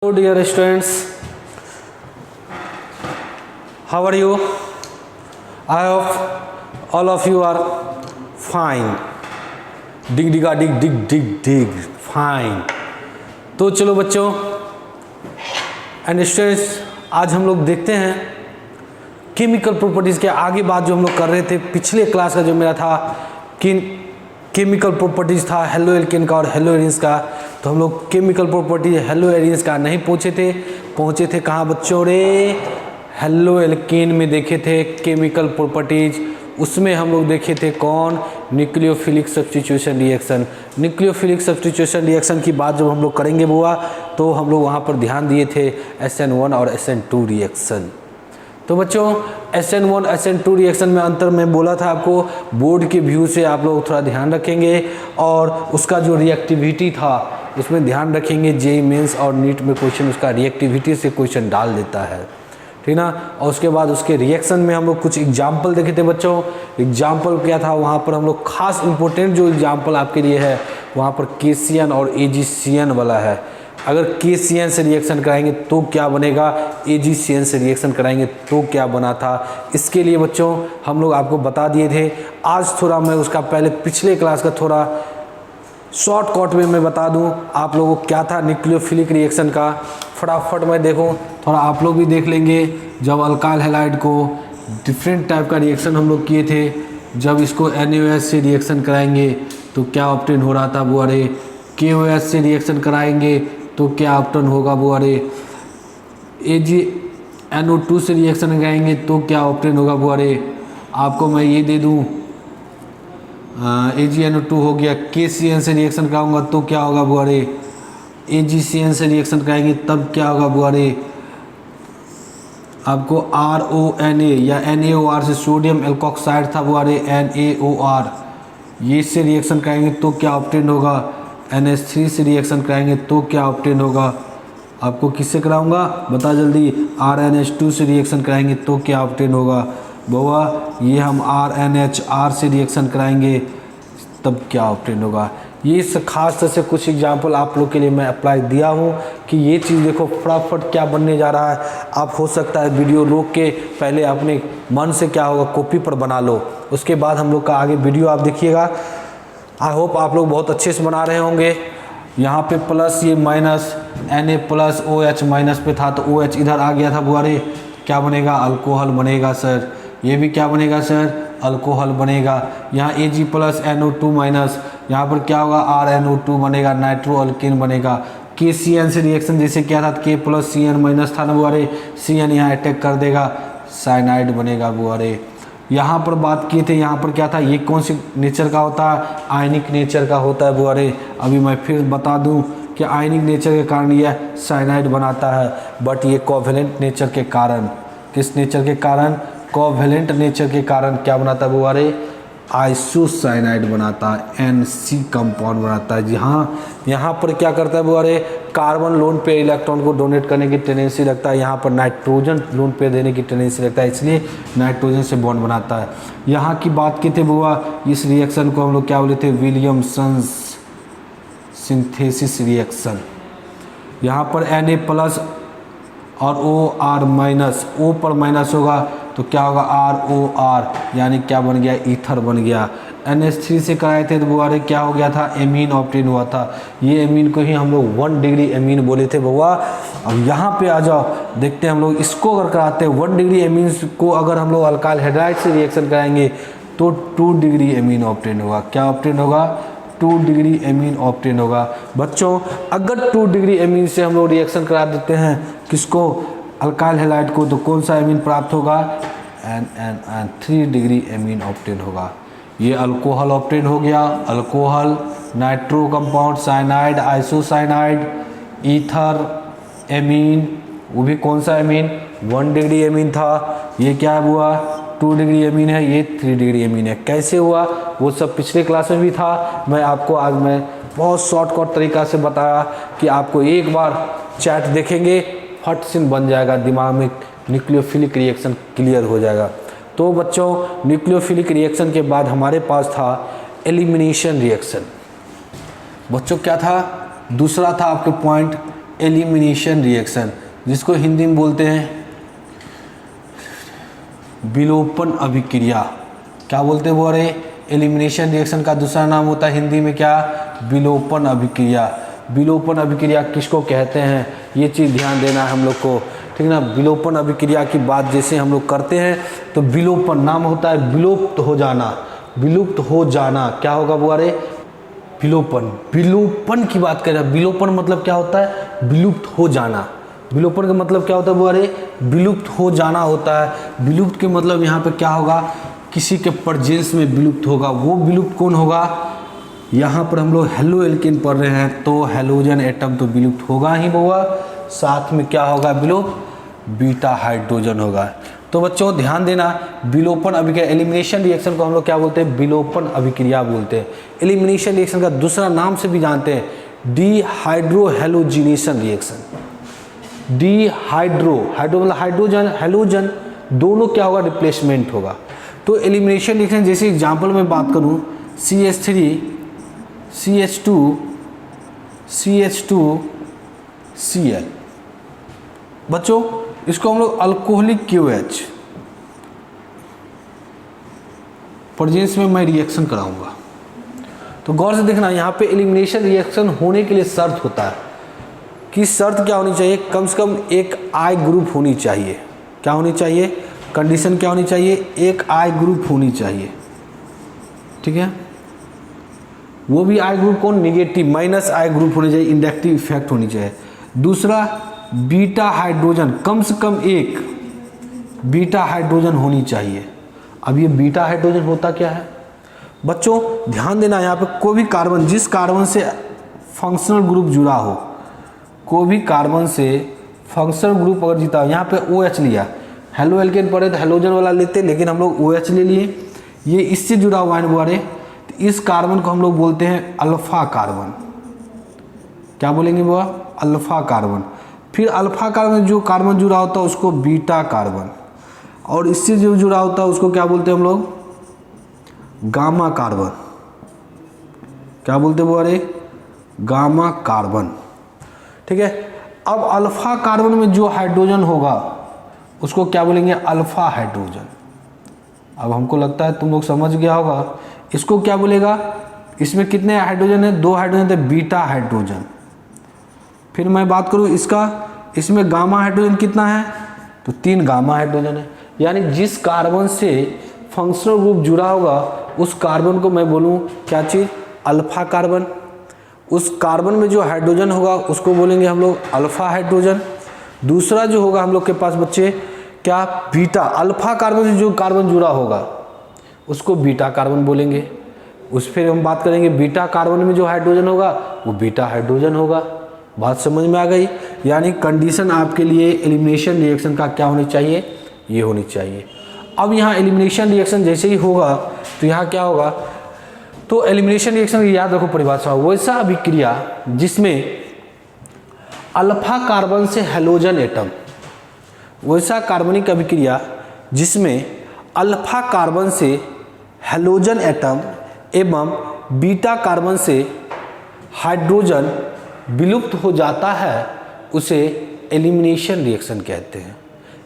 Hello dear students, how are you? I hope all of you are fine. dig diga dig dig dig dig fine. तो चलो बच्चों and students, आज हम लोग देखते हैं केमिकल प्रॉपर्टीज़ के आगे बात जो हम लोग कर रहे थे। पिछले क्लास का जो मेरा था कि केमिकल प्रॉपर्टीज़ था हेलो एल्केन का और हेलो एरिन्स का, तो हम लोग केमिकल प्रॉपर्टी हेलो एरिन्स का नहीं पहुँचे थे कहाँ बच्चों रे? हेलो एल्केन में देखे थे केमिकल प्रॉपर्टीज़। उसमें हम लोग देखे थे कौन? Nucleophilic substitution reaction. Nucleophilic substitution reaction की बात जब हम लोग करेंगे बुआ, तो हम लोग वहाँ पर ध्यान दिए थे SN1 और SN2 रिएक्शन। तो बच्चों SN1 SN2 रिएक्शन में अंतर मैं बोला था आपको, बोर्ड के व्यू से आप लोग थोड़ा ध्यान रखेंगे और उसका जो रिएक्टिविटी था उसमें ध्यान रखेंगे। जेईई मेंस और नीट में क्वेश्चन उसका रिएक्टिविटी से क्वेश्चन डाल देता है, ठीक ना। और उसके बाद उसके रिएक्शन में हम लोग कुछ एग्जाम्पल देखे थे बच्चों। एग्जाम्पल क्या था वहाँ पर? हम लोग खास इंपॉर्टेंट जो एग्जाम्पल आपके लिए है वहाँ पर KCN और AgCN वाला है। अगर KCN से रिएक्शन कराएंगे तो क्या बनेगा, AgCN से रिएक्शन कराएंगे तो क्या बना था, इसके लिए बच्चों हम लोग आपको बता दिए थे। आज थोड़ा मैं उसका पहले पिछले क्लास का थोड़ा शॉर्टकट में मैं बता दूं आप लोगों को क्या था न्यूक्लियोफिलिक रिएक्शन का। फटाफट मैं देखो, थोड़ा आप लोग भी देख लेंगे। जब अल्काइल हैलाइड को डिफरेंट टाइप का रिएक्शन हम लोग किए थे, जब इसको NaOH से रिएक्शन कराएंगे तो क्या ऑब्टेन हो रहा था वो? अरे KOH से रिएक्शन कराएंगे तो क्या ऑब्टेन होगा वो? अरे AgNO2 से रिएक्शन कराएंगे तो क्या ऑब्टेन होगा वो? अरे आपको मैं ये दे दूँ, AgNO2 हो गया। KCN से रिएक्शन कराऊंगा तो क्या होगा वो? अरे AgCN से रिएक्शन कराएंगे तब क्या होगा वो? अरे आपको RONA या NaOR से सोडियम एल्कोक्साइड था वो? अरे NaOR ये से रिएक्शन कराएंगे तो क्या ऑब्टेन होगा? NH3 से रिएक्शन कराएंगे तो क्या ऑब्टेन होगा? आपको किससे कराऊंगा बता जल्दी? RNH2 से रिएक्शन कराएंगे तो क्या ऑब्टेन होगा? बउआ ये हम RNHR से रिएक्शन कराएंगे तब क्या ऑब्टेन होगा? ये खास तरह से कुछ एग्जाम्पल आप लोग के लिए मैं अप्लाई दिया हूँ कि ये चीज़ देखो फटाफट क्या बनने जा रहा है। आप हो सकता है वीडियो रोक के पहले अपने मन से क्या होगा कॉपी पर बना लो, उसके बाद हम लोग का आगे वीडियो आप देखिएगा। आई होप आप लोग बहुत अच्छे से बना रहे होंगे। यहाँ पे प्लस ये minus Na plus OH minus पे था तो OH इधर आ गया था बुआरे, क्या बनेगा? अल्कोहल बनेगा सर। ये भी क्या बनेगा सर? अल्कोहल बनेगा। यहाँ Ag प्लस NO2 माइनस, यहाँ पर क्या होगा? RNO2 बनेगा, नाइट्रो अल्केन बनेगा। KCN से रिएक्शन जैसे क्या था? K प्लस CN माइनस था ना बुआरे, CN यहाँ अटैक कर देगा, साइनाइड बनेगा बुआरे। यहाँ पर बात किए थे, यहाँ पर क्या था? ये कौन सी नेचर का होता है? आयनिक नेचर का होता है बुआरे। अभी मैं फिर बता दूँ कि आयनिक नेचर के कारण यह साइनाइड बनाता है, बट ये कोवेलेंट नेचर के कारण, किस नेचर के कारण? कोवेलेंट नेचर के कारण क्या बनाता है बुआरे? आइसोसाइनाइड बनाता है, NC कंपाउंड बनाता है। यहाँ पर क्या करता है बुआरे? कार्बन लोन पे इलेक्ट्रॉन को डोनेट करने की टेंडेंसी रखता है, यहाँ पर नाइट्रोजन लोन पे देने की टेंडेंसी रखता है, इसलिए नाइट्रोजन से बॉन्ड बनाता है। यहाँ की बात की थे बुआ, इस रिएक्शन को हम लोग क्या बोले थे? Williamson's synthesis reaction. यहाँ पर Na प्लस और OR माइनस, O पर माइनस होगा तो क्या होगा? ROR, यानी क्या बन गया? ईथर बन गया। NH3 से कराए थे तो बुआरे क्या हो गया था? एमीन ऑब्टेन हुआ था। ये एमीन को ही हम लोग 1 डिग्री एमीन बोले थे बुआ। अब यहाँ पे आ जाओ, देखते हैं हम लोग इसको अगर कराते हैं 1 डिग्री एमीन को, अगर हम लोग अल्काइल हाइड्राइड से रिएक्शन कराएंगे तो 2 डिग्री एमीन ऑब्टेन होगा। क्या ऑब्टेन होगा? 2 डिग्री एमीन ऑब्टेन होगा। बच्चों अगर 2 डिग्री एमीन से हम लोग रिएक्शन करा देते हैं किसको? अल्काइल हैलाइड को, तो कौन सा एमीन प्राप्त होगा? N 3 डिग्री एमीन ऑब्टेन होगा। ये अल्कोहल ऑब्टेन हो गया, alcohol, nitro compound, cyanide, isocyanide, ether, amine, वो भी कौन सा एमीन? 1 डिग्री एमीन था। ये क्या हुआ? 2 डिग्री एमीन है, ये 3 डिग्री एमीन है। कैसे हुआ वो सब पिछले क्लास में भी था। मैं आपको आज मैं बहुत शॉर्टकट तरीका से बताया कि आपको एक बार चैट देखेंगे फट से बन जाएगा दिमाग में, न्यूक्लियोफिलिक रिएक्शन क्लियर हो जाएगा। तो बच्चों न्यूक्लियोफिलिक रिएक्शन के बाद हमारे पास था एलिमिनेशन रिएक्शन। बच्चों क्या था? दूसरा था आपके पॉइंट एलिमिनेशन रिएक्शन, जिसको हिंदी में बोलते हैं विलोपन अभिक्रिया। क्या बोलते हैं वो? अरे एलिमिनेशन रिएक्शन का दूसरा नाम होता है हिंदी में क्या? विलोपन अभिक्रिया। विलोपन अभिक्रिया किसको कहते हैं, ये चीज़ ध्यान देना है हम लोग को, ठीक ना। विलोपन अभिक्रिया की बात जैसे हम लोग करते हैं तो विलोपन नाम होता है विलुप्त हो जाना, विलुप्त हो जाना। क्या होगा वो? अरे विलोपन, विलोपन की बात करें। विलोपन मतलब क्या होता है? विलुप्त हो जाना। विलोपन का मतलब क्या होता है वो? अरे विलुप्त हो जाना होता है। विलुप्त के मतलब यहाँ पे क्या होगा? किसी के प्रेजेंस में विलुप्त होगा। वो विलुप्त कौन होगा? यहाँ पर हम लोग हेलो एल्केन पढ़ रहे हैं तो हेलोजन एटम तो विलुप्त होगा ही होगा, साथ में क्या होगा विलुप्त? बीटा हाइड्रोजन होगा। तो बच्चों ध्यान देना, विलोपन अभिक्रिया, एलिमिनेशन रिएक्शन को हम लोग क्या बोलते हैं? विलोपन अभिक्रिया बोलते हैं। एलिमिनेशन रिएक्शन का दूसरा नाम से भी जानते हैं डिहाइड्रोहेलोजिनेशन रिएक्शन। डिहाइड्रो, हाइड्रो मतलब हाइड्रोजन, हेलोजन दोनों क्या होगा? रिप्लेसमेंट होगा। तो एलिमिनेशन रिएक्शन जैसे एग्जाम्पल में बात करूँ CH3 CH2 CH2 Cl। बच्चों इसको हम लोग अल्कोहलिक QH प्रेजेंस में मैं रिएक्शन कराऊंगा। तो गौर से देखना, यहाँ पे एलिमिनेशन रिएक्शन होने के लिए शर्त होता है कि शर्त क्या होनी चाहिए? कम से कम एक I ग्रुप होनी चाहिए। क्या होनी चाहिए? कंडीशन क्या होनी चाहिए? एक I ग्रुप होनी चाहिए, ठीक है। वो भी I ग्रुप कौन? निगेटिव, -I ग्रुप होनी चाहिए, इंडक्टिव इफेक्ट होनी चाहिए। दूसरा बीटा हाइड्रोजन, कम से कम एक बीटा हाइड्रोजन होनी चाहिए। अब ये बीटा हाइड्रोजन होता क्या है बच्चों? ध्यान देना, यहाँ पे कोई भी कार्बन, जिस कार्बन से फंक्शनल ग्रुप जुड़ा हो, कोई भी कार्बन से फंक्शनल ग्रुप अगर जीता हो, यहाँ पे OH लिया, हेलो एल्केन पड़े तो हेलोजन वाला लेते, लेकिन हम लोग OH ले लिए, ये इससे जुड़ा हुआ है वो। तो इस कार्बन को हम लोग बोलते हैं अल्फा कार्बन। क्या बोलेंगे वो? Alpha carbon. फिर अल्फा कार्बन जो कार्बन जुड़ा होता है उसको बीटा कार्बन, और इससे जो जुड़ा होता है उसको क्या बोलते हैं हम लोग? Gamma carbon. क्या बोलते हैं वो? अरे गामा कार्बन, ठीक है। अब अल्फा कार्बन में जो हाइड्रोजन होगा उसको क्या बोलेंगे? Alpha hydrogen. अब हमको लगता है तुम लोग समझ गया होगा। इसको क्या बोलेगा? इसमें कितने हाइड्रोजन है? 2 हाइड्रोजन थे, बीटा हाइड्रोजन। फिर मैं बात करूँ इसका, इसमें गामा हाइड्रोजन कितना है? तो 3 गामा हाइड्रोजन है। यानी जिस कार्बन से फंक्शनल ग्रुप जुड़ा होगा उस कार्बन को मैं बोलूँ क्या चीज़? Alpha carbon. उस कार्बन में जो हाइड्रोजन होगा उसको बोलेंगे हम लोग अल्फा हाइड्रोजन। दूसरा जो होगा हम लोग के पास बच्चे क्या? बीटा। अल्फा कार्बन से जो कार्बन जुड़ा होगा उसको बीटा कार्बन बोलेंगे। उस फिर हम बात करेंगे बीटा कार्बन में जो हाइड्रोजन होगा वो बीटा हाइड्रोजन होगा। बात समझ में आ गई? यानी कंडीशन आपके लिए एलिमिनेशन रिएक्शन का क्या होनी चाहिए? ये होनी चाहिए। अब यहाँ एलिमिनेशन रिएक्शन जैसे ही होगा तो यहाँ क्या होगा? तो एलिमिनेशन रिएक्शन की याद रखो परिभाषा, वैसा अभिक्रिया जिसमें अल्फा कार्बन से हेलोजन एटम, वैसा कार्बनिक अभिक्रिया जिसमें अल्फा कार्बन से हेलोजन एटम एवं बीटा कार्बन से हाइड्रोजन विलुप्त हो जाता है उसे एलिमिनेशन रिएक्शन कहते हैं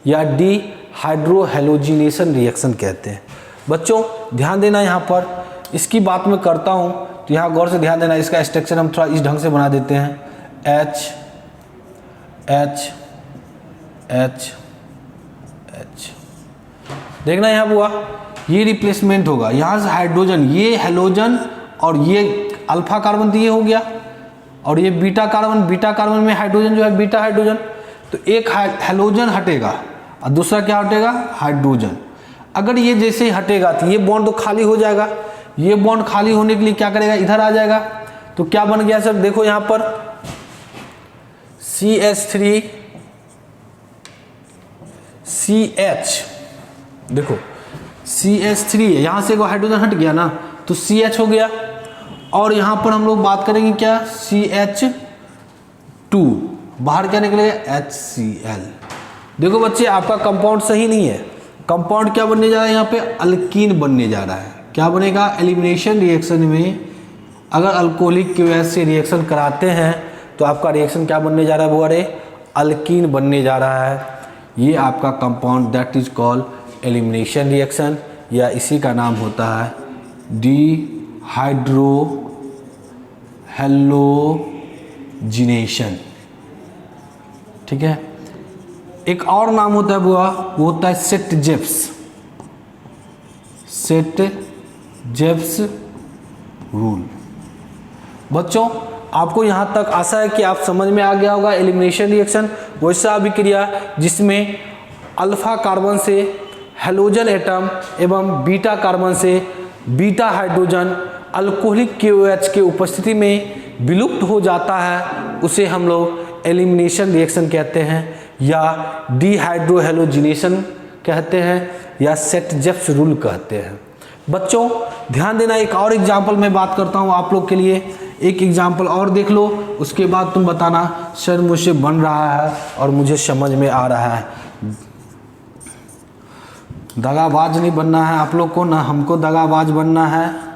या डिहाइड्रोहेलोजिनेशन रिएक्शन कहते हैं। बच्चों ध्यान देना, यहाँ पर इसकी बात मैं करता हूँ तो यहाँ गौर से ध्यान देना। इसका स्ट्रक्चर हम थोड़ा इस ढंग से बना देते हैं, H H H H। देखना यहाँ हुआ, ये रिप्लेसमेंट होगा, यहाँ से हाइड्रोजन, ये हेलोजन और ये अल्फा कार्बन तो ये हो गया, और ये बीटा कार्बन, बीटा कार्बन में हाइड्रोजन जो है बीटा हाइड्रोजन, तो एक हेलोजन हटेगा और दूसरा क्या हटेगा? हाइड्रोजन। अगर ये जैसे ही हटेगा तो ये बॉन्ड तो खाली हो जाएगा, ये बॉन्ड खाली होने के लिए क्या करेगा? इधर आ जाएगा। तो क्या बन गया सर? देखो यहाँ पर CH3 CH, देखो CH3 है, यहाँ से हाइड्रोजन हट गया ना तो CH हो गया, और यहाँ पर हम लोग बात करेंगे क्या? CH2, बाहर क्या निकलेगा? HCl। देखो बच्चे आपका कंपाउंड सही नहीं है, कंपाउंड क्या बनने जा रहा है? यहाँ पे अल्कीन बनने जा रहा है। क्या बनेगा? एलिमिनेशन रिएक्शन में अगर अल्कोहलिक की वजह से रिएक्शन कराते हैं तो आपका रिएक्शन क्या बनने जा रहा है बुआरे, अल्कीन बनने जा रहा है। ये आपका compound that is called elimination reaction, या इसी का नाम होता है डिहाइड्रो हैलोजिनेशन। ठीक है, एक और नाम होता है बुआ, वो होता है सेट-जेव्स रूल। बच्चों आपको यहाँ तक आशा है कि आप समझ में आ गया होगा एलिमिनेशन रिएक्शन वैसा अभिक्रिया जिसमें अल्फा कार्बन से हैलोजन एटम एवं बीटा कार्बन से बीटा हाइड्रोजन अल्कोहलिक KOH के उपस्थिति में विलुप्त हो जाता है, उसे हम लोग एलिमिनेशन रिएक्शन कहते हैं, या डिहाइड्रोहैलोजिनेशन कहते हैं, या सेट-जेव्स रूल कहते हैं। बच्चों ध्यान देना, एक और एग्जाम्पल मैं बात करता हूँ आप लोग के लिए, एक एग्जाम्पल और देख लो, उसके बाद तुम बताना सर मुझसे बन रहा है और मुझे समझ में आ रहा है। दगाबाज नहीं बनना है आप लोग को, ना हमको दगाबाज बनना है,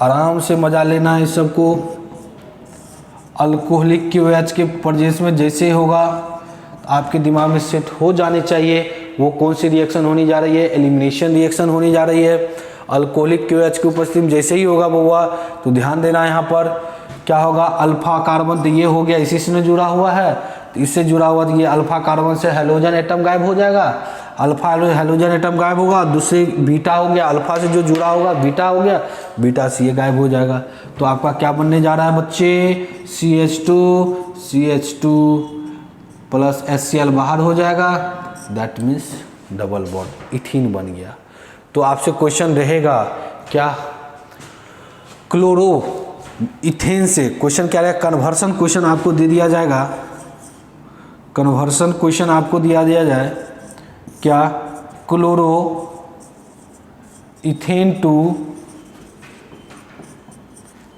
आराम से मजा लेना है इस सबको। अल्कोहलिक KOH के प्रजेश में जैसे होगा आपके दिमाग में सेट हो जाने चाहिए वो कौन सी रिएक्शन होनी जा रही है, एलिमिनेशन रिएक्शन होनी जा रही है। अल्कोहलिक KOH की उपस्थिति में जैसे ही होगा वो हुआ तो ध्यान देना यहाँ पर क्या होगा, अल्फा कार्बन तो ये हो गया, इसी से जुड़ा हुआ है, तो इससे जुड़ा हुआ तो ये अल्फा कार्बन से हैलोजन एटम गायब हो जाएगा, अल्फा हैलोजन एटम गायब होगा, दूसरे बीटा हो गया, अल्फा से जो जुड़ा होगा बीटा हो गया, बीटा से ये गायब हो जाएगा। तो आपका क्या बनने जा रहा है बच्चे, CH2 प्लस HCl बाहर हो जाएगा, that means double bond ethene बन गया। तो आपसे क्वेश्चन रहेगा क्या, क्लोरो इथेन से क्वेश्चन क्या रहेगा, कन्वर्सन क्वेश्चन आपको दे दिया जाएगा, कन्वर्सन क्वेश्चन आपको दिया जाए क्या, क्लोरो इथेन टू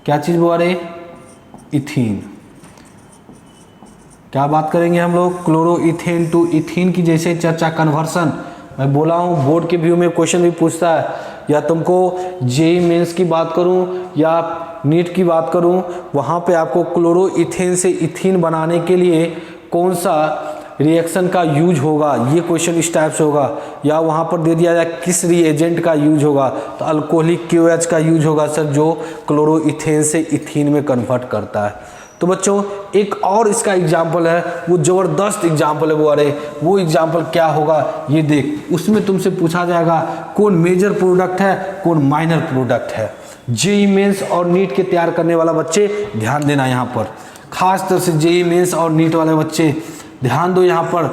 क्या चीज़ बोल रहे, इथीन। क्या बात करेंगे हम लोग, क्लोरो इथेन टू इथीन की जैसे चर्चा, कन्वर्सन। मैं बोला हूँ बोर्ड के व्यू में क्वेश्चन भी पूछता है, या तुमको जेई मेंस की बात करूँ या नीट की बात करूँ, वहाँ पे आपको क्लोरो इथेन से इथीन बनाने के लिए कौन सा रिएक्शन का यूज होगा, ये क्वेश्चन इस टाइप से होगा, या वहाँ पर दे दिया जाए किस रिएजेंट का यूज होगा, तो अल्कोहलिक KOH का यूज होगा सर, जो क्लोरो इथेन से इथीन में कन्वर्ट करता है। तो बच्चों एक और इसका एग्जाम्पल है, वो ज़बरदस्त एग्जाम्पल है वो, अरे वो एग्जाम्पल क्या होगा ये देख, उसमें तुमसे पूछा जाएगा कौन मेजर प्रोडक्ट है कौन माइनर प्रोडक्ट है। जेई मेंस और नीट के तैयार करने वाला बच्चे ध्यान देना, यहाँ पर खास तरह से जेई मेंस और नीट वाले बच्चे ध्यान दो। यहाँ पर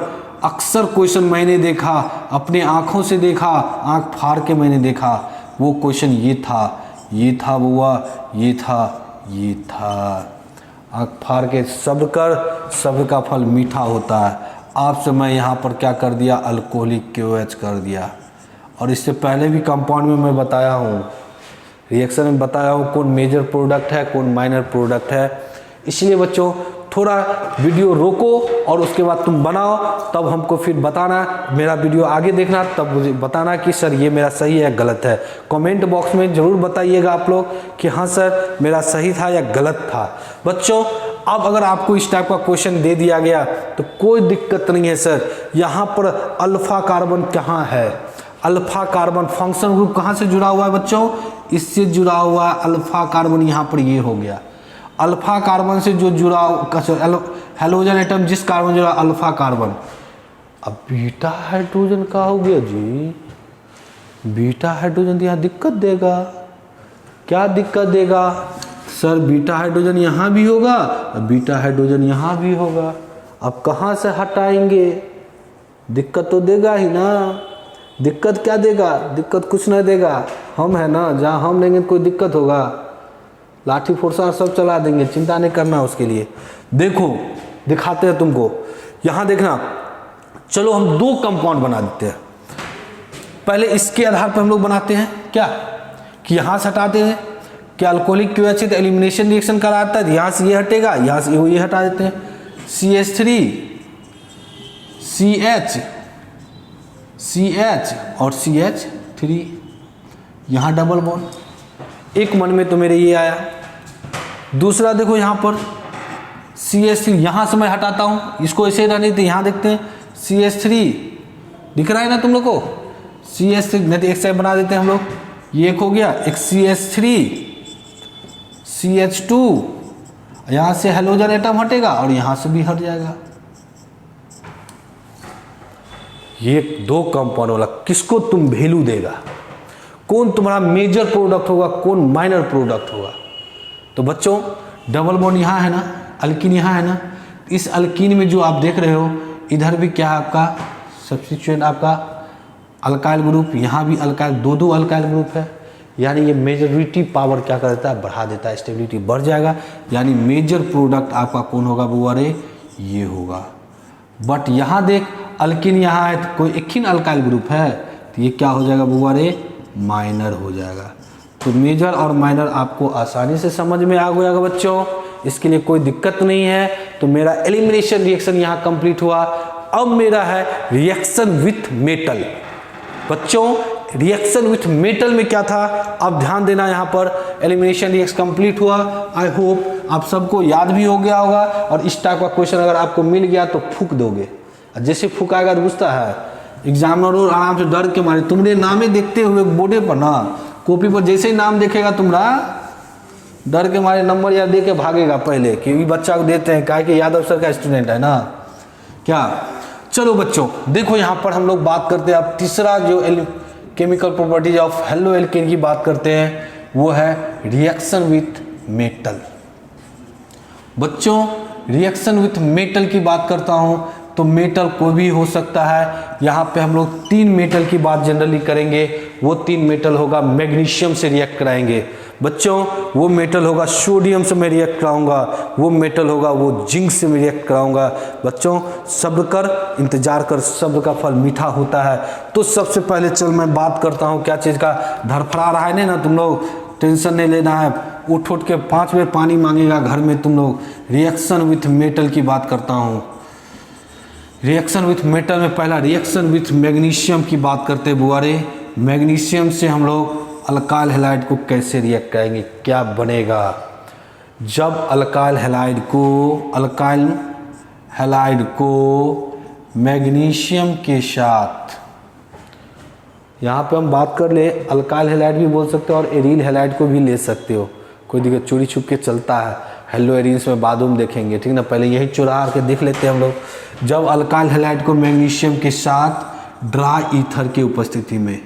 अक्सर क्वेश्चन मैंने देखा, अपने आँखों से देखा, आँख फाड़ के मैंने देखा, वो क्वेश्चन ये था बुआ, ये था। आँख फाड़ के सब्र कर, सब्र का फल मीठा होता है। आपसे मैं यहाँ पर क्या कर दिया, अल्कोहलिक KOH कर दिया। और इससे पहले भी कंपाउंड में मैं बताया हूँ, रिएक्शन में बताया हूँ कौन मेजर प्रोडक्ट है कौन माइनर प्रोडक्ट है। इसलिए बच्चों थोड़ा वीडियो रोको और उसके बाद तुम बनाओ, तब हमको फिर बताना, मेरा वीडियो आगे देखना, तब मुझे बताना कि सर ये मेरा सही है गलत है। कमेंट बॉक्स में ज़रूर बताइएगा आप लोग कि हाँ सर मेरा सही था या गलत था। बच्चों अब अगर आपको इस टाइप का क्वेश्चन दे दिया गया तो कोई दिक्कत नहीं है सर। यहाँ पर अल्फा कार्बन कहाँ है, अल्फा कार्बन फंक्शन ग्रुप कहाँ से जुड़ा हुआ है बच्चों, इससे जुड़ा हुआ है अल्फा कार्बन। यहाँ पर ये हो गया अल्फा कार्बन से जो जुड़ा हैलोजन एटम जिस कार्बन जुड़ा अल्फा कार्बन। अब बीटा हाइड्रोजन का हो गया जी, बीटा हाइड्रोजन यहाँ दिक्कत देगा, क्या दिक्कत देगा सर, बीटा हाइड्रोजन यहाँ भी होगा बीटा हाइड्रोजन यहाँ भी होगा, अब कहाँ से हटाएंगे, दिक्कत तो देगा ही ना। दिक्कत क्या देगा, दिक्कत कुछ नहीं देगा, हम है ना, जहाँ हम लेंगे कोई दिक्कत होगा, लाठी फुरसा सब चला देंगे, चिंता नहीं करना उसके लिए। देखो दिखाते हैं तुमको, यहाँ देखना, चलो हम दो कंपाउंड बना देते हैं। पहले इसके आधार पर हम लोग बनाते हैं क्या कि यहाँ से हटाते हैं, क्या अल्कोहलिक KOH तो एलिमिनेशन रिएक्शन कराता है, यहाँ से ये हटेगा, यहाँ से ये हटा देते हैं, CH और CH3, यहाँ डबल बॉन्ड। एक मन में तो मेरे ये आया, दूसरा देखो यहाँ पर CH3, यहाँ से मैं हटाता हूँ, इसको ऐसे रहने देते, यहाँ देखते हैं CH3 दिख रहा है ना तुम लोग को, CH3 नहीं तो एक साइड बना देते हैं हम लोग, ये एक हो गया, एक CH3 CH2, यहाँ से हेलोजन एटम हटेगा और यहाँ से भी हट जाएगा। ये दो कंपाउंड वाला किसको तुम वैल्यू देगा, कौन तुम्हारा मेजर प्रोडक्ट होगा, कौन माइनर प्रोडक्ट होगा। तो बच्चों डबल बॉन्ड यहाँ है ना, अल्कीन यहाँ है ना, इस अल्कीन में जो आप देख रहे हो इधर भी क्या है आपका सब्स्टिट्यूएंट आपका अल्काइल ग्रुप, यहाँ भी अल्काइल, दो अल्काइल ग्रुप है, यानी ये मेजोरिटी पावर क्या कर देता है, बढ़ा देता है, स्टेबिलिटी बढ़ जाएगा, यानी मेजर प्रोडक्ट आपका कौन होगा बुआरे, ये होगा। बट यहाँ देख अल्कीन यहाँ है तो कोई एक ही अल्काइल ग्रुप है, तो ये क्या हो जाएगा बुआरे, माइनर हो जाएगा। तो मेजर और माइनर आपको आसानी से समझ में आ गया बच्चों, इसके लिए कोई दिक्कत नहीं है। तो मेरा एलिमिनेशन रिएक्शन यहाँ कंप्लीट हुआ। अब मेरा है रिएक्शन विथ मेटल। बच्चों रिएक्शन विथ मेटल में क्या था, अब ध्यान देना, यहाँ पर एलिमिनेशन रिएक्शन कंप्लीट हुआ। आई होप आप सबको याद भी हो गया होगा, और इस टाइप का क्वेश्चन अगर आपको मिल गया तो फूक दोगे, जैसे फूकाएगा तो पूछता है एग्जामिनर और आराम से डर के मारे तुमने नामे देखते हुए बोर्डे पर ना, कॉपी पर जैसे ही नाम देखेगा तुम्हारा डर के मारे नंबर याद दे के भागेगा पहले, क्योंकि बच्चा को देते हैं क्या कि यादव सर का स्टूडेंट है ना क्या। चलो बच्चों देखो यहाँ पर हम लोग बात करते हैं अब तीसरा जो chemical properties of halo alkane की बात करते हैं, वो है रिएक्शन विथ मेटल। बच्चों रिएक्शन विथ मेटल की बात करता हूँ तो मेटल कोई भी हो सकता है। यहाँ पे हम लोग 3 मेटल की बात जनरली करेंगे, वो 3 मेटल होगा मैग्नीशियम से रिएक्ट कराएंगे बच्चों, वो मेटल होगा सोडियम से मैं रिएक्ट कराऊंगा, वो मेटल होगा वो जिंक से मैं रिएक्ट कराऊंगा। बच्चों सब्र कर, इंतजार कर, सब्र का फल मीठा होता है। तो सबसे पहले चल मैं बात करता हूँ क्या चीज़ का, धड़फड़ा रहा है ना तुम लोग, टेंशन नहीं लेना है, उठ उठ के 5 बार पानी मांगेगा घर में तुम लोग। रिएक्शन विथ मेटल की बात करता हूँ। रिएक्शन विथ मेटल में पहला रिएक्शन विथ मैग्नीशियम की बात करते हैं बुआरे। मैग्नीशियम से हम लोग अल्काइल हैलाइड को कैसे रिएक्ट करेंगे, क्या बनेगा। जब अल्काइल हैलाइड को मैग्नीशियम के साथ, यहाँ पे हम बात कर ले अल्काइल हैलाइड भी बोल सकते हो और एरिल हैलाइड को भी ले सकते हो, कोई दिक्कत, चोरी छुप के चलता है। हेलो एरिन्स में बाद में देखेंगे, ठीक ना, पहले यही चुरा के देख लेते हैं हम लोग। जब अल्काइल हैलाइड को मैग्नीशियम के साथ ड्राई ईथर की उपस्थिति में,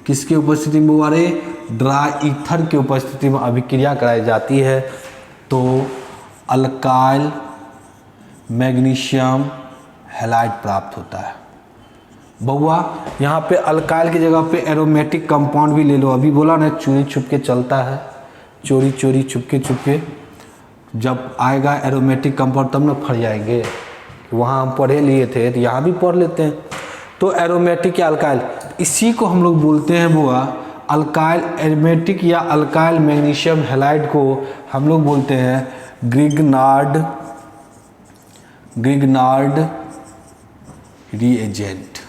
किसकी उपस्थिति में बुआरे, ड्राई ईथर की उपस्थिति में अभिक्रिया कराई जाती है तो अल्काइल मैग्नीशियम हैलाइड प्राप्त होता है। बउआ यहाँ पे अल्काइल की जगह पे एरोमेटिक कंपाउंड भी ले लो, अभी बोला ना चोरी छुप के चलता है, चोरी चोरी चुपके जब आएगा एरोमेटिक कंपाउंड तब ना फट जाएंगे। वहाँ हम पढ़े लिए थे तो यहाँ भी पढ़ लेते हैं। तो एरोमेटिक या अल्काइल, इसी को हम लोग बोलते हैं बुआ अल्काइल एरोमेटिक या अल्काइल मैग्नीशियम हैलाइड को हम लोग बोलते हैं ग्रिग्नार्ड रिएजेंट।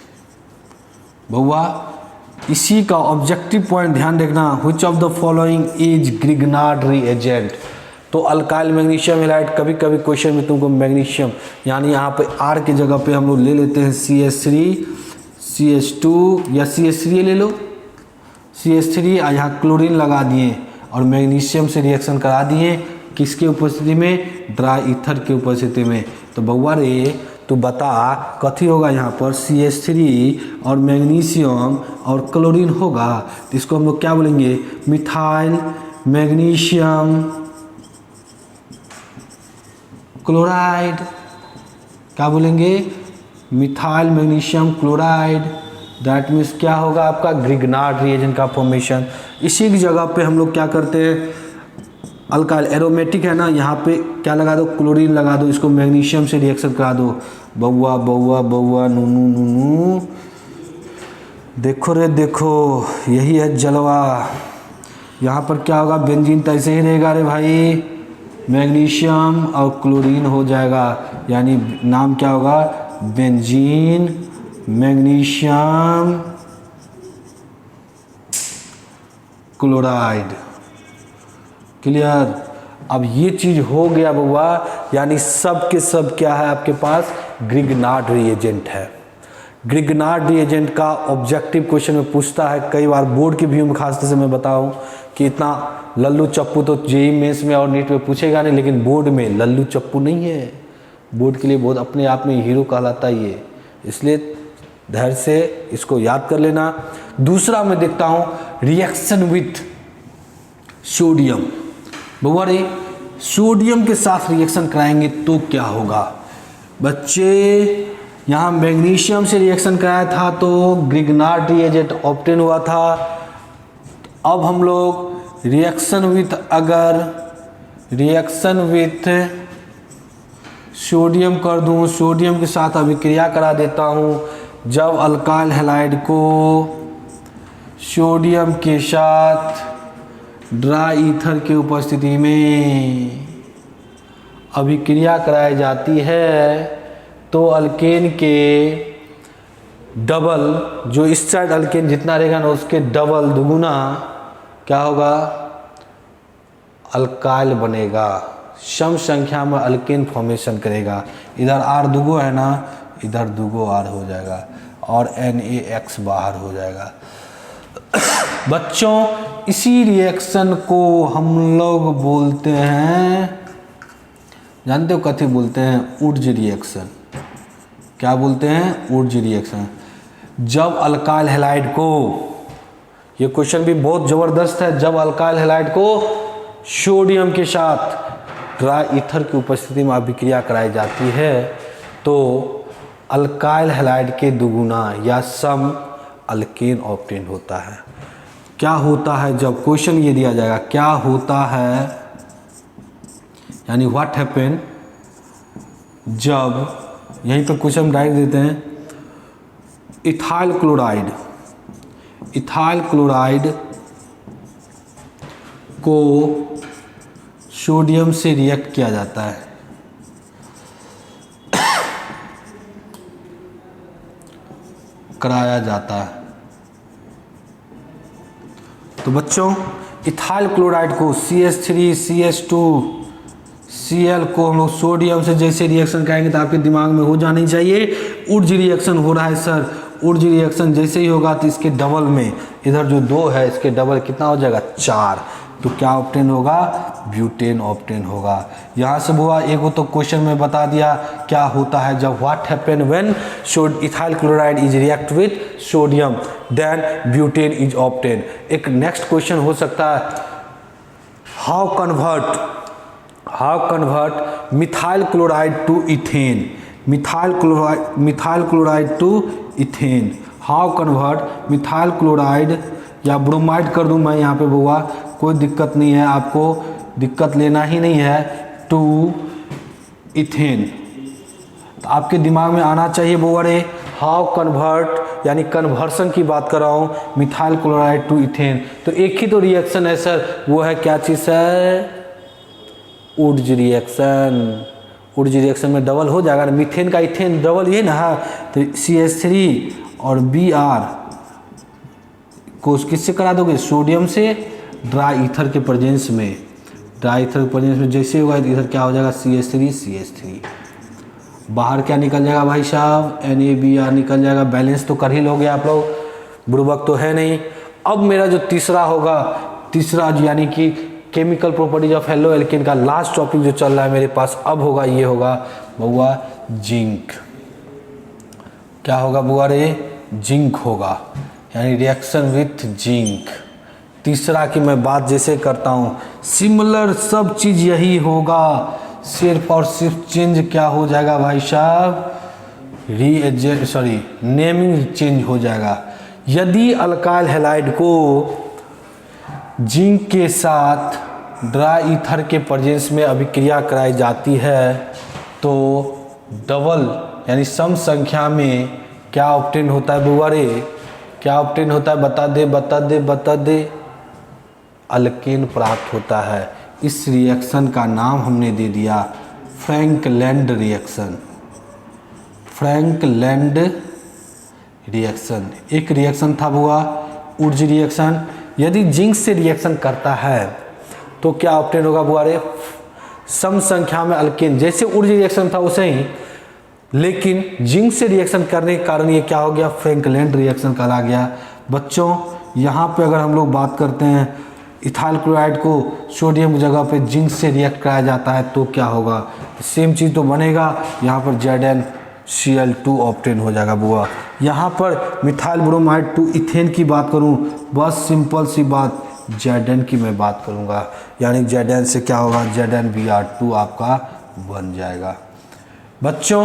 बउआ इसी का ऑब्जेक्टिव पॉइंट ध्यान रखना, which of the following is Grignard reagent. तो अल्काइल मैग्नीशियम हैलाइड, कभी कभी क्वेश्चन में तुमको मैग्नीशियम यानी यहाँ पे आर की जगह पे हम लोग ले लेते हैं CH3 CH2 या CH3 ले लो, CH3 और यहाँ क्लोरीन लगा दिए और मैग्नीशियम से रिएक्शन करा दिए, किसके उपस्थिति में, ड्राई ईथर की उपस्थिति में। तो बउआ रे तो बता कथी होगा यहाँ पर, CH3 और मैग्नीशियम और क्लोरीन होगा, तो इसको हम लोग क्या बोलेंगे, मिथाइल मैग्नीशियम क्लोराइड। क्या बोलेंगे, methyl magnesium chloride. That means क्या होगा आपका ग्रिग्नार्ड रिएजेंट का फॉर्मेशन। इसी की जगह पे हम लोग क्या करते हैं, अल्काइल एरोमेटिक है ना, यहाँ पे क्या लगा दो, क्लोरीन लगा दो, इसको मैग्नीशियम से रिएक्शन करा दो। बउआ बउआ बउआ नूनू नूनू, देखो रे देखो, यही है जलवा। यहाँ पर क्या होगा, बेंजीन तो ऐसे ही रहेगा रे भाई, मैग्नीशियम और क्लोरीन हो जाएगा, यानी नाम क्या होगा, बेंजीन मैग्नीशियम क्लोराइड। क्लियर। अब ये चीज़ हो गया बउआ, यानी सब के सब क्या है आपके पास, ग्रिग्नार्ड रिएजेंट है। ग्रिग्नार्ड रिएजेंट का ऑब्जेक्टिव क्वेश्चन में पूछता है, कई बार बोर्ड के व्यू में खासतौर से मैं बताऊं कि इतना लल्लू चप्पू तो जेईई मेंस में और नीट में पूछेगा नहीं, लेकिन बोर्ड में लल्लू चप्पू नहीं है, बोर्ड के लिए बहुत अपने आप में हीरो कहलाता है ये, इसलिए धैर्य से इसको याद कर लेना। दूसरा मैं देखता हूँ रिएक्शन विथ सोडियम। बउआ रे सोडियम के साथ रिएक्शन कराएंगे तो क्या होगा बच्चे, यहाँ मैग्नीशियम से रिएक्शन कराया था तो ग्रिग्नार्ड रिएजेंट ऑब्टेन हुआ था। अब हम लोग रिएक्शन विथ, अगर रिएक्शन विथ सोडियम कर दूं, सोडियम के साथ अभिक्रिया करा देता हूं, जब अल्काइल हैलाइड को सोडियम के साथ ड्राई ईथर की उपस्थिति में अभिक्रिया कराई जाती है तो अल्केन के डबल, जो इस साइड अल्केन जितना रहेगा ना उसके डबल दुगुना क्या होगा, अल्काइल बनेगा, सम संख्या में अल्केन फॉर्मेशन करेगा। इधर R दुगो है ना, इधर दुगो R हो जाएगा और NaX बाहर हो जाएगा। बच्चों इसी रिएक्शन को हम लोग बोलते हैं, जानते हो कथी बोलते हैं, वुड्स रिएक्शन। क्या बोलते हैं, वुड्स रिएक्शन। जब अल्काइल हैलाइड को, ये क्वेश्चन भी बहुत ज़बरदस्त है, जब अल्काइल हैलाइड को सोडियम के साथ ड्राई ईथर की उपस्थिति में अभिक्रिया कराई जाती है तो अल्काइल हैलाइड के दुगुना या सम अल्केन ऑब्टेन होता है। क्या होता है, जब क्वेश्चन ये दिया जाएगा क्या होता है, यानी व्हाट हैपन, जब यहीं पर क्वेश्चन डायरेक्ट देते हैं, इथाइल क्लोराइड, इथाइल क्लोराइड को सोडियम से रिएक्ट किया जाता है, कराया जाता है। तो बच्चों इथाइल क्लोराइड को CH3 CH2 Cl को हम लोग सोडियम से जैसे रिएक्शन कराएंगे तो आपके दिमाग में हो जानी चाहिए वुड्स रिएक्शन हो रहा है सर। वुड्स रिएक्शन जैसे ही होगा तो इसके डबल में, इधर जो 2 है इसके डबल कितना हो जाएगा 4, तो क्या ऑब्टेन होगा, ब्यूटेन ऑब्टेन होगा। यहाँ से हुआ एक तो क्वेश्चन में बता दिया क्या होता है जब, what happen when ethyl chloride is react with sodium then butane is obtain. एक नेक्स्ट क्वेश्चन हो सकता है, how convert methyl chloride to ethane, methyl chloride to ethane, how convert methyl chloride, या ब्रोमाइड कर दूं मैं यहाँ पे बुआ, कोई दिक्कत नहीं है, आपको दिक्कत लेना ही नहीं है, टू इथेन। तो आपके दिमाग में आना चाहिए बुआ रे, हाउ कन्वर्ट, यानी कन्वर्सन की बात कर रहा हूँ, मिथाइल क्लोराइड टू इथेन। तो एक ही तो रिएक्शन है सर, वो है क्या चीज़ है, वुड्स रिएक्शन। वुड्स रिएक्शन में डबल हो जाएगा ना, मीथेन का इथेन डबल ये ना, तो CH3 और Br को किससे करा दोगे, सोडियम से ड्राई ईथर के प्रेजेंस में, ड्राई ईथर के प्रेजेंस में जैसे होगा इधर क्या हो जाएगा CH3 बाहर क्या निकल जाएगा भाई साहब, NaBr निकल जाएगा। बैलेंस तो कर ही लोगे आप लोग, बुर्बक तो है नहीं। अब मेरा जो तीसरा होगा, तीसरा यानी कि chemical properties of halo alkane का लास्ट टॉपिक जो चल रहा है मेरे पास अब होगा, ये होगा बुआ जिंक। क्या होगा बुआ रे, जिंक होगा, यानी रिएक्शन विथ जिंक। तीसरा की मैं बात जैसे करता हूँ, सिमिलर सब चीज़ यही होगा, सिर्फ और सिर्फ चेंज क्या हो जाएगा भाई साहब, नेमिंग चेंज हो जाएगा। यदि अल्काइल हैलाइड को जिंक के साथ ड्राई ईथर के प्रेजेंस में अभिक्रिया कराई जाती है तो डबल यानी सम संख्या में क्या ऑब्टेन होता है बुआ रे, क्या ऑब्टेन होता है, बता दे, अल्केन प्राप्त होता है। इस रिएक्शन का नाम हमने दे दिया फ्रैंकलैंड रिएक्शन। फ्रैंकलैंड रिएक्शन एक रिएक्शन था बुआ, वुड्स रिएक्शन। यदि जिंक से रिएक्शन करता है तो क्या ऑब्टेन होगा बुआ रे, सम संख्या में अल्केन, जैसे ऊर्जा रिएक्शन था उसे ही, लेकिन जिंक से रिएक्शन करने के कारण ये क्या हो गया, फ्रैंकलैंड रिएक्शन कहा गया। बच्चों यहाँ पे अगर हम लोग बात करते हैं इथाइल क्लोराइड को सोडियम की जगह पे जिंक से रिएक्ट कराया जाता है तो क्या होगा, सेम चीज़ तो बनेगा, यहाँ पर ZnCl2 ऑब्टेन हो जाएगा बुआ। यहाँ पर मिथाइल ब्रोमाइड टू इथेन की बात करूँ, बस सिंपल सी बात Zn की मैं बात करूँगा, यानी Zn से क्या होगा, ZnBr2 आपका बन जाएगा। बच्चों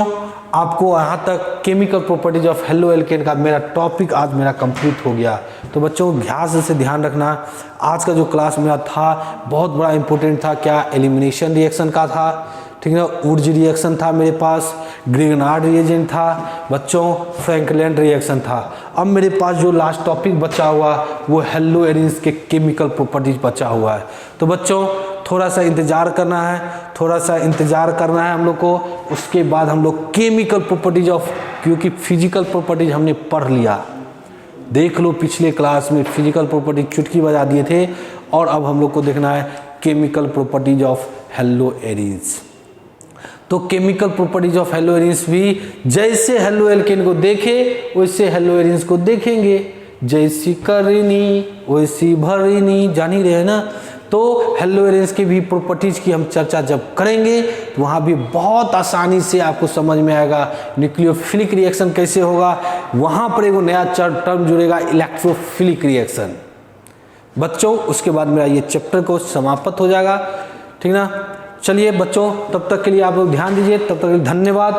आपको यहाँ तक chemical properties of halo alkane का मेरा टॉपिक आज मेरा कंप्लीट हो गया। तो बच्चों ध्यान से ध्यान रखना, आज का जो क्लास मेरा था बहुत बड़ा इंपॉर्टेंट था। क्या, एलिमिनेशन रिएक्शन का था, ठीक है, ऊर्जा रिएक्शन था मेरे पास, ग्रिगनार्ड रिएजेंट था बच्चों, फ्रैंकलैंड रिएक्शन था। अब मेरे पास जो लास्ट टॉपिक बचा हुआ वो हेलो एरिन्स के केमिकल प्रॉपर्टीज बचा हुआ है। तो बच्चों थोड़ा सा इंतज़ार करना है, थोड़ा सा इंतज़ार करना है हम लोग को, उसके बाद हम लोग केमिकल प्रॉपर्टीज ऑफ, क्योंकि फिजिकल प्रॉपर्टीज हमने पढ़ लिया, देख लो पिछले क्लास में फिजिकल प्रॉपर्टी चुटकी बजा दिए थे, और अब हम लोग को देखना है chemical properties of haloarenes. तो chemical properties of haloarenes भी जैसे हेलो एल्केन को देखे वैसे हेलो एरिन्स को देखेंगे, जैसी करनी वैसी भरनी, जान ही रहे ना। तो हेलो एरिन्स की भी प्रॉपर्टीज की हम चर्चा जब करेंगे तो वहाँ भी बहुत आसानी से आपको समझ में आएगा न्यूक्लियोफिलिक रिएक्शन कैसे होगा, वहाँ पर एक नया टर्म जुड़ेगा इलेक्ट्रोफिलिक रिएक्शन। बच्चों उसके बाद मेरा ये चैप्टर को समाप्त हो जाएगा, ठीक ना। चलिए बच्चों तब तक के लिए आप लोग ध्यान दीजिए, तब तक के लिए धन्यवाद।